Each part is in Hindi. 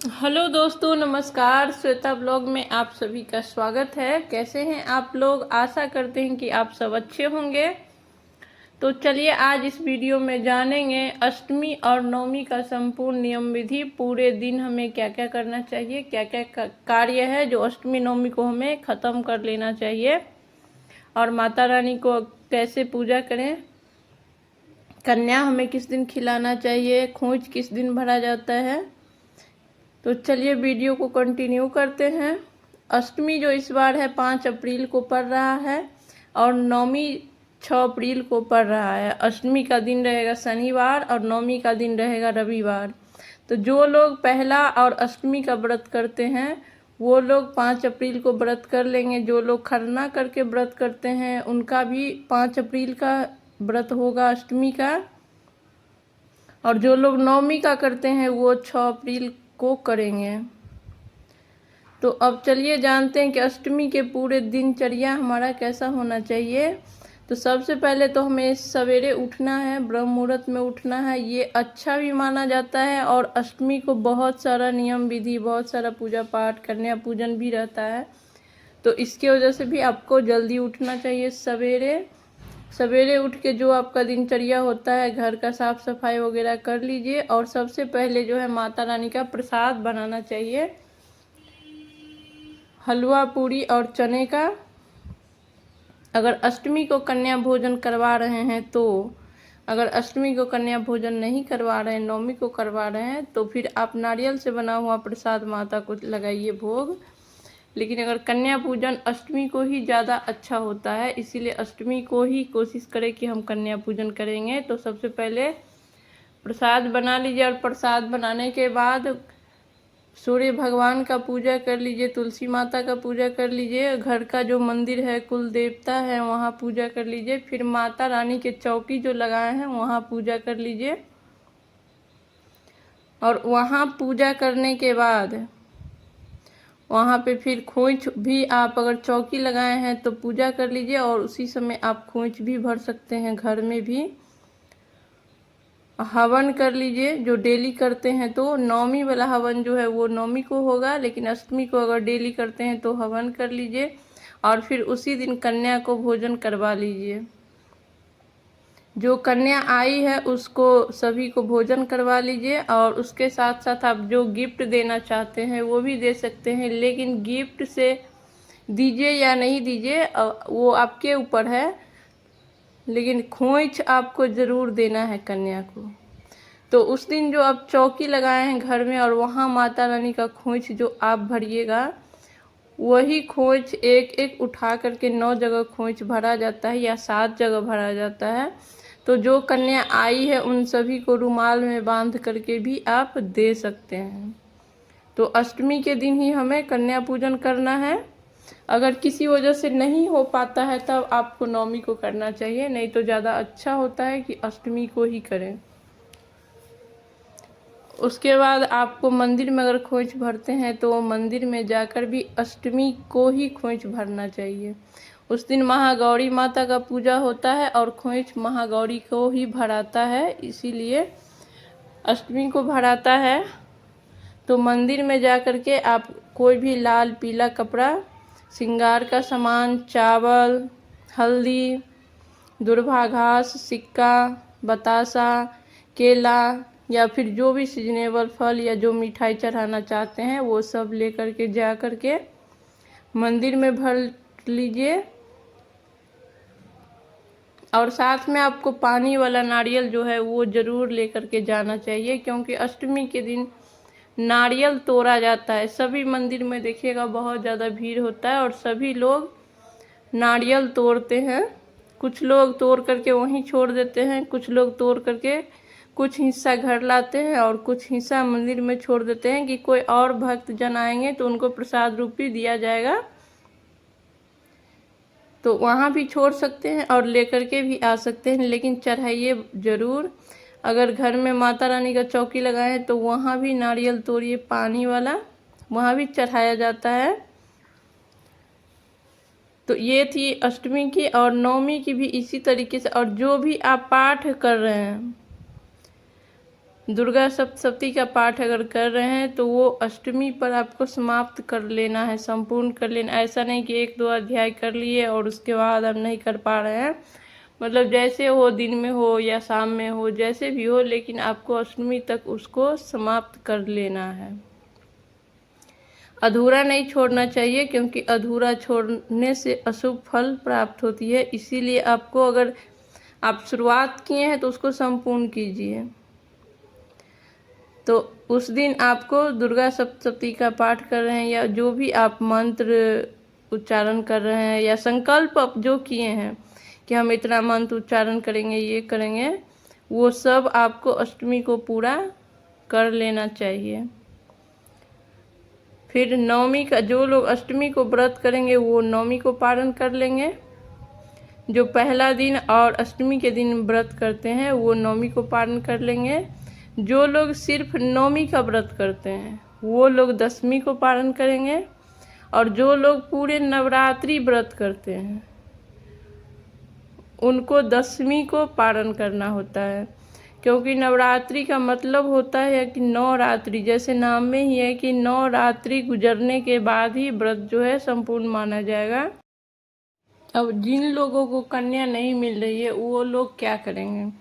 हेलो दोस्तों, नमस्कार। श्वेता ब्लॉग में आप सभी का स्वागत है। कैसे हैं आप लोग? आशा करते हैं कि आप सब अच्छे होंगे। तो चलिए आज इस वीडियो में जानेंगे अष्टमी और नवमी का संपूर्ण नियम विधि। पूरे दिन हमें क्या क्या करना चाहिए, क्या क्या कार्य है जो अष्टमी नवमी को हमें ख़त्म कर लेना चाहिए, और माता रानी को कैसे पूजा करें, कन्या हमें किस दिन खिलाना चाहिए, खोंच किस दिन भरा जाता है। तो चलिए वीडियो को कंटिन्यू करते हैं। अष्टमी जो इस बार है 5 अप्रैल को पड़ रहा है और नवमी 6 अप्रैल को पड़ रहा है। अष्टमी का दिन रहेगा शनिवार और नवमी का दिन रहेगा रविवार। तो जो लोग पहला और अष्टमी का व्रत करते हैं वो लोग 5 अप्रैल को व्रत कर लेंगे। जो लोग खरना करके व्रत करते हैं उनका भी 5 अप्रैल का व्रत होगा अष्टमी का, और जो लोग नवमी का करते हैं वो 6 अप्रैल को करेंगे। तो अब चलिए जानते हैं कि अष्टमी के पूरे दिनचर्या हमारा कैसा होना चाहिए। तो सबसे पहले तो हमें सवेरे उठना है, ब्रह्म मुहूर्त में उठना है। ये अच्छा भी माना जाता है और अष्टमी को बहुत सारा नियम विधि, बहुत सारा पूजा पाठ, कन्या पूजन भी रहता है। तो इसके वजह से भी आपको जल्दी उठना चाहिए। सवेरे सवेरे उठ के जो आपका दिनचर्या होता है, घर का साफ सफाई वगैरह कर लीजिए। और सबसे पहले जो है माता रानी का प्रसाद बनाना चाहिए, हलवा पूरी और चने का। अगर अष्टमी को कन्या भोजन करवा रहे हैं तो, अगर अष्टमी को कन्या भोजन नहीं करवा रहे हैं, नवमी को करवा रहे हैं, तो फिर आप नारियल से बना हुआ प्रसाद माता को लगाइए भोग। लेकिन अगर कन्या पूजन अष्टमी को ही ज़्यादा अच्छा होता है, इसीलिए अष्टमी को ही कोशिश करें कि हम कन्या पूजन करेंगे। तो सबसे पहले प्रसाद बना लीजिए और प्रसाद बनाने के बाद सूर्य भगवान का पूजा कर लीजिए, तुलसी माता का पूजा कर लीजिए, घर का जो मंदिर है, कुल देवता है, वहाँ पूजा कर लीजिए। फिर माता रानी के चौकी जो लगाए हैं वहाँ पूजा कर लीजिए। और वहाँ पूजा करने के बाद वहाँ पे फिर खोंच भी, आप अगर चौकी लगाए हैं तो पूजा कर लीजिए, और उसी समय आप खोंच भी भर सकते हैं। घर में भी हवन कर लीजिए जो डेली करते हैं। तो नवमी वाला हवन जो है वो नवमी को होगा, लेकिन अष्टमी को अगर डेली करते हैं तो हवन कर लीजिए। और फिर उसी दिन कन्या को भोजन करवा लीजिए। जो कन्या आई है उसको सभी को भोजन करवा लीजिए। और उसके साथ साथ आप जो गिफ्ट देना चाहते हैं वो भी दे सकते हैं, लेकिन गिफ्ट से दीजिए या नहीं दीजिए वो आपके ऊपर है, लेकिन खोंच आपको ज़रूर देना है कन्या को। तो उस दिन जो आप चौकी लगाए हैं घर में और वहाँ माता रानी का खोंच जो आप भरिएगा, वही खोंच एक एक उठा करके 9 जगह खोंच भरा जाता है या 7 जगह भरा जाता है। तो जो कन्या आई है उन सभी को रुमाल में बांध करके भी आप दे सकते हैं। तो अष्टमी के दिन ही हमें कन्या पूजन करना है। अगर किसी वजह से नहीं हो पाता है तब आपको नवमी को करना चाहिए, नहीं तो ज़्यादा अच्छा होता है कि अष्टमी को ही करें। उसके बाद आपको मंदिर में अगर खोंच भरते हैं तो मंदिर में जाकर भी अष्टमी को ही खोंच भरना चाहिए। उस दिन महागौरी माता का पूजा होता है और खोंच महागौरी को ही भराता है, इसीलिए अष्टमी को भराता है। तो मंदिर में जा कर के आप कोई भी लाल पीला कपड़ा, श्रृंगार का सामान, चावल, हल्दी, दुर्वा घास, सिक्का, बतासा, केला या फिर जो भी सीजनेबल फल या जो मिठाई चढ़ाना चाहते हैं वो सब लेकर के जा कर के मंदिर में भर लीजिए। और साथ में आपको पानी वाला नारियल जो है वो ज़रूर लेकर के जाना चाहिए, क्योंकि अष्टमी के दिन नारियल तोड़ा जाता है। सभी मंदिर में देखिएगा बहुत ज़्यादा भीड़ होता है और सभी लोग नारियल तोड़ते हैं। कुछ लोग तोड़ करके वहीं छोड़ देते हैं, कुछ लोग तोड़ करके कुछ हिस्सा घर लाते हैं और कुछ हिस्सा मंदिर में छोड़ देते हैं कि कोई और भक्त जन आएंगे तो उनको प्रसाद रूपी दिया जाएगा। तो वहाँ भी छोड़ सकते हैं और लेकर के भी आ सकते हैं, लेकिन चढ़ाइए ज़रूर। अगर घर में माता रानी का चौकी लगाए तो वहाँ भी नारियल तोड़िए पानी वाला, वहाँ भी चढ़ाया जाता है। तो ये थी अष्टमी की, और नवमी की भी इसी तरीके से। और जो भी आप पाठ कर रहे हैं, दुर्गा सप्तशती का पाठ अगर कर रहे हैं तो वो अष्टमी पर आपको समाप्त कर लेना है, संपूर्ण कर लेना। ऐसा नहीं कि 1-2 अध्याय कर लिए और उसके बाद अब नहीं कर पा रहे हैं। मतलब जैसे हो, दिन में हो या शाम में हो, जैसे भी हो, लेकिन आपको अष्टमी तक उसको समाप्त कर लेना है। अधूरा नहीं छोड़ना चाहिए, क्योंकि अधूरा छोड़ने से अशुभ फल प्राप्त होती है। इसीलिए आपको, अगर आप शुरुआत किए हैं तो उसको संपूर्ण कीजिए। तो उस दिन आपको दुर्गा सप्तशती का पाठ कर रहे हैं या जो भी आप मंत्र उच्चारण कर रहे हैं या संकल्प आप जो किए हैं कि हम इतना मंत्र उच्चारण करेंगे, ये करेंगे, वो सब आपको अष्टमी को पूरा कर लेना चाहिए। फिर नवमी का, जो लोग अष्टमी को व्रत करेंगे वो नवमी को पारण कर लेंगे। जो पहला दिन और अष्टमी के दिन व्रत करते हैं वो नवमी को पारण कर लेंगे। जो लोग सिर्फ नवमी का व्रत करते हैं वो लोग दशमी को पारण करेंगे। और जो लोग पूरे नवरात्रि व्रत करते हैं उनको दशमी को पारण करना होता है, क्योंकि नवरात्रि का मतलब होता है कि 9 रात्रि, जैसे नाम में ही है कि 9 रात्रि गुजरने के बाद ही व्रत जो है संपूर्ण माना जाएगा। अब जिन लोगों को कन्या नहीं मिल रही है वो लोग क्या करेंगे?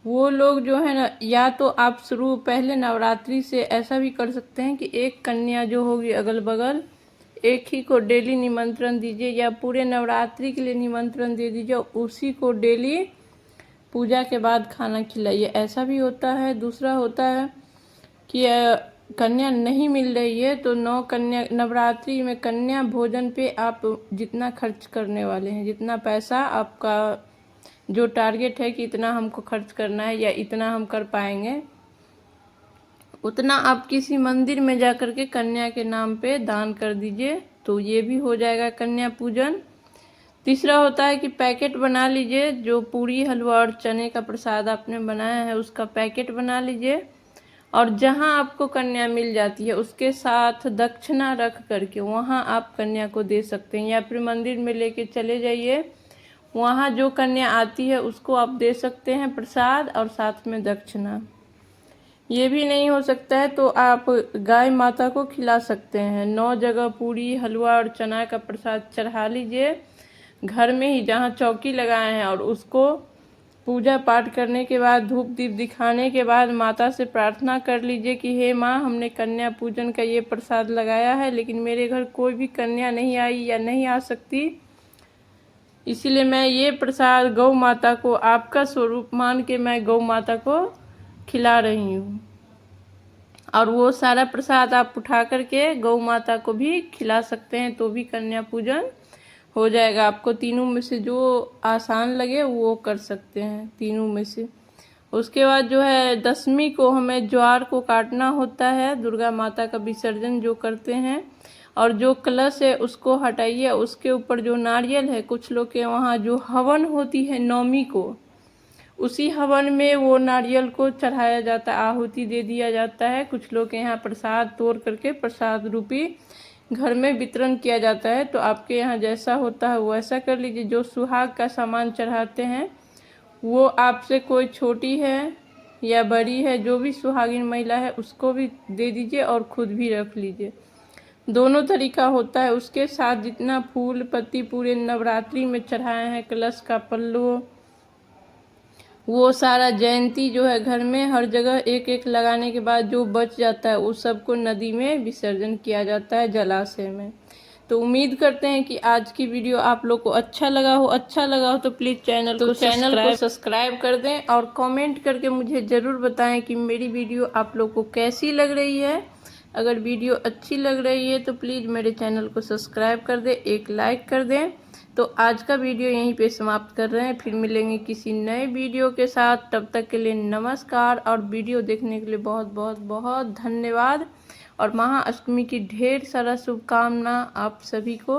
वो लोग जो है ना, या तो आप शुरू पहले नवरात्रि से ऐसा भी कर सकते हैं कि एक कन्या जो होगी अगल बगल, एक ही को डेली निमंत्रण दीजिए, या पूरे नवरात्रि के लिए निमंत्रण दे दीजिए, उसी को डेली पूजा के बाद खाना खिलाइए। ऐसा भी होता है। दूसरा होता है कि कन्या नहीं मिल रही है तो 9 कन्या नवरात्रि में कन्या भोजन पे आप जितना खर्च करने वाले हैं, जितना पैसा आपका जो टारगेट है कि इतना हमको खर्च करना है या इतना हम कर पाएंगे, उतना आप किसी मंदिर में जा कर के कन्या के नाम पे दान कर दीजिए, तो ये भी हो जाएगा कन्या पूजन। तीसरा होता है कि पैकेट बना लीजिए, जो पूरी हलवा और चने का प्रसाद आपने बनाया है उसका पैकेट बना लीजिए, और जहां आपको कन्या मिल जाती है उसके साथ दक्षिणा रख करके वहां आप कन्या को दे सकते हैं, या फिर मंदिर में लेके चले जाइए, वहां जो कन्या आती है उसको आप दे सकते हैं प्रसाद और साथ में दक्षिणा। ये भी नहीं हो सकता है तो आप गाय माता को खिला सकते हैं। 9 जगह पूरी हलवा और चना का प्रसाद चढ़ा लीजिए घर में ही, जहाँ चौकी लगाए हैं, और उसको पूजा पाठ करने के बाद धूप दीप दिखाने के बाद माता से प्रार्थना कर लीजिए कि हे माँ, हमने कन्या पूजन का ये प्रसाद लगाया है लेकिन मेरे घर कोई भी कन्या नहीं आई या नहीं आ सकती, इसीलिए मैं ये प्रसाद गौ माता को आपका स्वरूप मान के मैं गौ माता को खिला रही हूँ। और वो सारा प्रसाद आप उठा करके गौ माता को भी खिला सकते हैं, तो भी कन्या पूजन हो जाएगा। आपको तीनों में से जो आसान लगे वो कर सकते हैं, तीनों में से। उसके बाद जो है दशमी को हमें ज्वार को काटना होता है, दुर्गा माता का विसर्जन जो करते हैं, और जो कलश है उसको हटाइए, उसके ऊपर जो नारियल है, कुछ लोग के वहाँ जो हवन होती है नवमी को, उसी हवन में वो नारियल को चढ़ाया जाता है, आहुति दे दिया जाता है। कुछ लोग के यहाँ प्रसाद तोड़ करके प्रसाद रूपी घर में वितरण किया जाता है। तो आपके यहाँ जैसा होता है वैसा कर लीजिए। जो सुहाग का सामान चढ़ाते हैं वो आपसे कोई छोटी है या बड़ी है, जो भी सुहागिन महिला है उसको भी दे दीजिए और खुद भी रख लीजिए। दोनों तरीका होता है। उसके साथ जितना फूल पत्ती पूरे नवरात्रि में चढ़ाए हैं, कलश का पल्लू, वो सारा जयंती जो है घर में हर जगह एक एक लगाने के बाद जो बच जाता है उस सबको नदी में विसर्जन किया जाता है, जलाशय में। तो उम्मीद करते हैं कि आज की वीडियो आप लोग को अच्छा लगा हो तो प्लीज़ चैनल को सब्सक्राइब कर दें, और कमेंट करके मुझे ज़रूर बताएं कि मेरी वीडियो आप लोग को कैसी लग रही है। अगर वीडियो अच्छी लग रही है तो प्लीज़ मेरे चैनल को सब्सक्राइब कर दें, एक लाइक कर दें। तो आज का वीडियो यहीं पे समाप्त कर रहे हैं, फिर मिलेंगे किसी नए वीडियो के साथ। तब तक के लिए नमस्कार, और वीडियो देखने के लिए बहुत बहुत बहुत धन्यवाद, और महाअष्टमी की ढेर सारा शुभकामना आप सभी को।